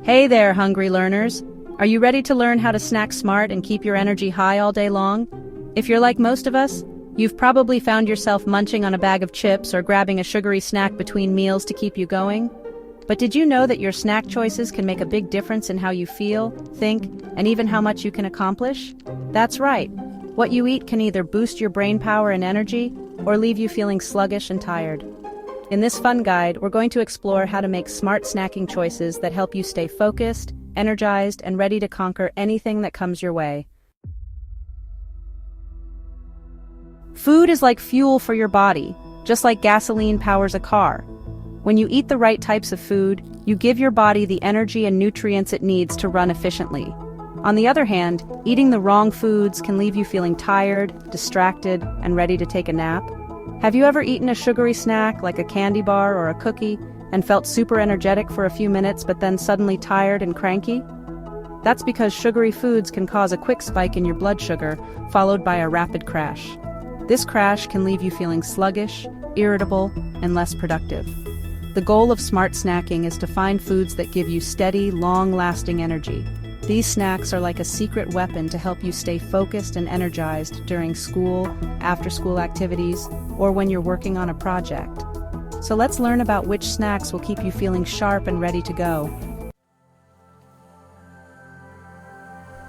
Hey there, hungry learners! Are you ready to learn how to snack smart and keep your energy high all day long? If you're like most of us, you've probably found yourself munching on a bag of chips or grabbing a sugary snack between meals to keep you going. But did you know that your snack choices can make a big difference in how you feel, think, and even how much you can accomplish? That's right. What you eat can either boost your brain power and energy, or leave you feeling sluggish and tired. In this fun guide, we're going to explore how to make smart snacking choices that help you stay focused, energized, and ready to conquer anything that comes your way. Food is like fuel for your body, just like gasoline powers a car. When you eat the right types of food, you give your body the energy and nutrients it needs to run efficiently. On the other hand, eating the wrong foods can leave you feeling tired, distracted, and ready to take a nap. Have you ever eaten a sugary snack like a candy bar or a cookie and felt super energetic for a few minutes but then suddenly tired and cranky? That's because sugary foods can cause a quick spike in your blood sugar, followed by a rapid crash. This crash can leave you feeling sluggish, irritable, and less productive. The goal of smart snacking is to find foods that give you steady, long-lasting energy. These snacks are like a secret weapon to help you stay focused and energized during school, after-school activities, or when you're working on a project. So let's learn about which snacks will keep you feeling sharp and ready to go.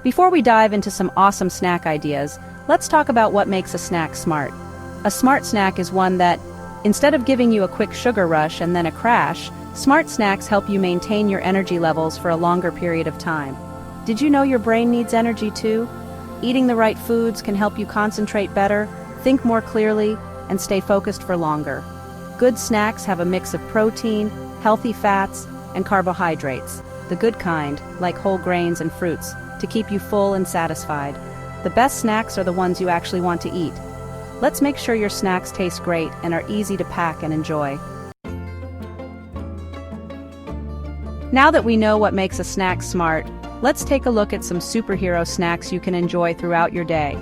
Before we dive into some awesome snack ideas, let's talk about what makes a snack smart. A smart snack is one that, instead of giving you a quick sugar rush and then a crash, smart snacks help you maintain your energy levels for a longer period of time. Did you know your brain needs energy too? Eating the right foods can help you concentrate better, think more clearly, and stay focused for longer. Good snacks have a mix of protein, healthy fats, and carbohydrates, the good kind, like whole grains and fruits, to keep you full and satisfied. The best snacks are the ones you actually want to eat. Let's make sure your snacks taste great and are easy to pack and enjoy. Now that we know what makes a snack smart, let's take a look at some superhero snacks you can enjoy throughout your day.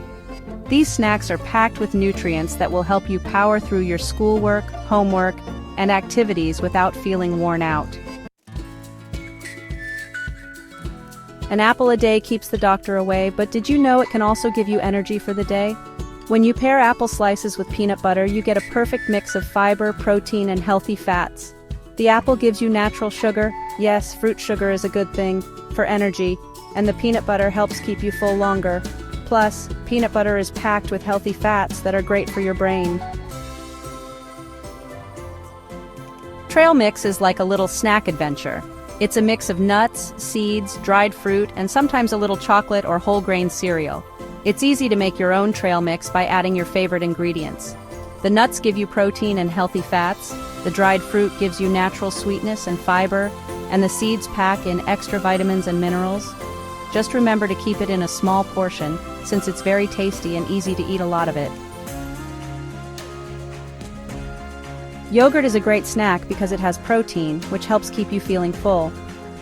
These snacks are packed with nutrients that will help you power through your schoolwork, homework, and activities without feeling worn out. An apple a day keeps the doctor away, but did you know it can also give you energy for the day? When you pair apple slices with peanut butter, you get a perfect mix of fiber, protein, and healthy fats. The apple gives you natural sugar. Yes, fruit sugar is a good thing for energy, and the peanut butter helps keep you full longer. Plus, peanut butter is packed with healthy fats that are great for your brain. Trail mix is like a little snack adventure. It's a mix of nuts, seeds, dried fruit, and sometimes a little chocolate or whole grain cereal. It's easy to make your own trail mix by adding your favorite ingredients. The nuts give you protein and healthy fats, the dried fruit gives you natural sweetness and fiber, and the seeds pack in extra vitamins and minerals. Just remember to keep it in a small portion, since it's very tasty and easy to eat a lot of it. Yogurt is a great snack because it has protein, which helps keep you feeling full.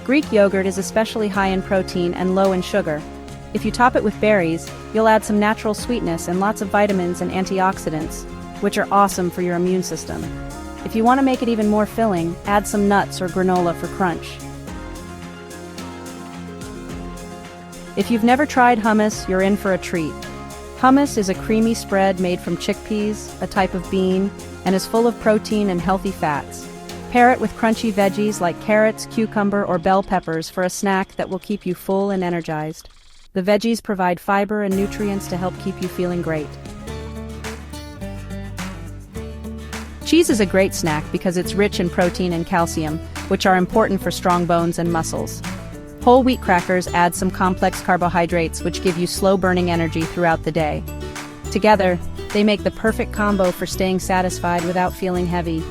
Greek yogurt is especially high in protein and low in sugar. If you top it with berries, you'll add some natural sweetness and lots of vitamins and antioxidants, which are awesome for your immune system. If you want to make it even more filling, add some nuts or granola for crunch. If you've never tried hummus, you're in for a treat. Hummus is a creamy spread made from chickpeas, a type of bean, and is full of protein and healthy fats. Pair it with crunchy veggies like carrots, cucumber, or bell peppers for a snack that will keep you full and energized. The veggies provide fiber and nutrients to help keep you feeling great. Cheese is a great snack because it's rich in protein and calcium, which are important for strong bones and muscles. Whole wheat crackers add some complex carbohydrates which give you slow-burning energy throughout the day. Together, they make the perfect combo for staying satisfied without feeling heavy.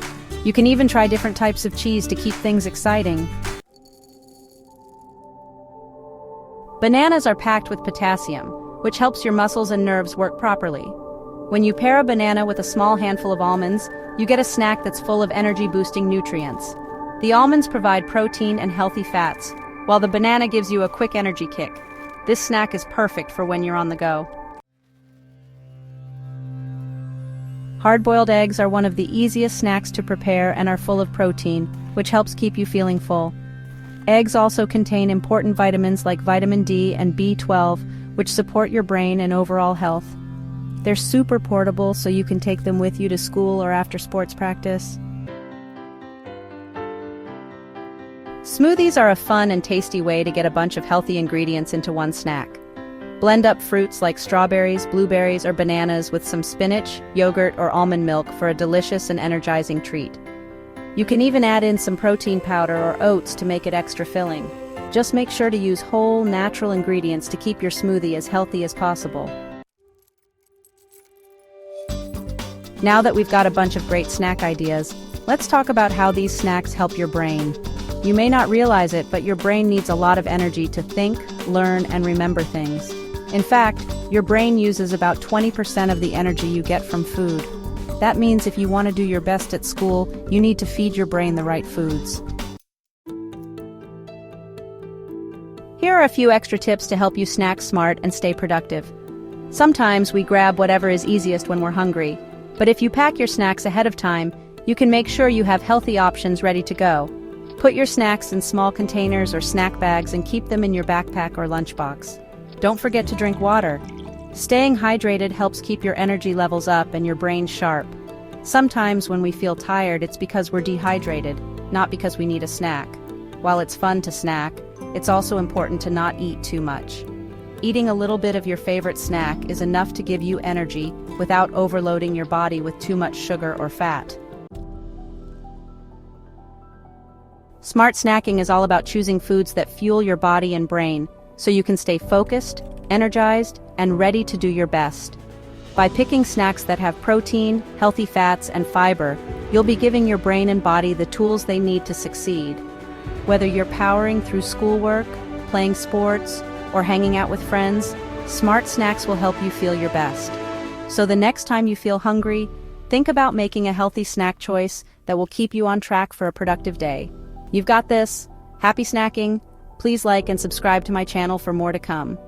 You can even try different types of cheese to keep things exciting. Bananas are packed with potassium, which helps your muscles and nerves work properly. When you pair a banana with a small handful of almonds, you get a snack that's full of energy-boosting nutrients. The almonds provide protein and healthy fats, while the banana gives you a quick energy kick. This snack is perfect for when you're on the go. Hard-boiled eggs are one of the easiest snacks to prepare and are full of protein, which helps keep you feeling full. Eggs also contain important vitamins like vitamin D and B12, which support your brain and overall health. They're super portable, so you can take them with you to school or after sports practice. Smoothies are a fun and tasty way to get a bunch of healthy ingredients into one snack. Blend up fruits like strawberries, blueberries, or bananas with some spinach, yogurt, or almond milk for a delicious and energizing treat. You can even add in some protein powder or oats to make it extra filling. Just make sure to use whole, natural ingredients to keep your smoothie as healthy as possible. Now that we've got a bunch of great snack ideas, let's talk about how these snacks help your brain. You may not realize it, but your brain needs a lot of energy to think, learn, and remember things. In fact, your brain uses about 20% of the energy you get from food. That means if you want to do your best at school, you need to feed your brain the right foods. Here are a few extra tips to help you snack smart and stay productive. Sometimes we grab whatever is easiest when we're hungry, but if you pack your snacks ahead of time, you can make sure you have healthy options ready to go. Put your snacks in small containers or snack bags and keep them in your backpack or lunchbox. Don't forget to drink water. Staying hydrated helps keep your energy levels up and your brain sharp. Sometimes when we feel tired, it's because we're dehydrated, not because we need a snack. While it's fun to snack, it's also important to not eat too much. Eating a little bit of your favorite snack is enough to give you energy without overloading your body with too much sugar or fat. Smart snacking is all about choosing foods that fuel your body and brain, so you can stay focused, energized, and ready to do your best. By picking snacks that have protein, healthy fats, and fiber, you'll be giving your brain and body the tools they need to succeed. Whether you're powering through schoolwork, playing sports, or hanging out with friends, smart snacks will help you feel your best. So the next time you feel hungry, think about making a healthy snack choice that will keep you on track for a productive day. You've got this. Happy snacking. Please like and subscribe to my channel for more to come.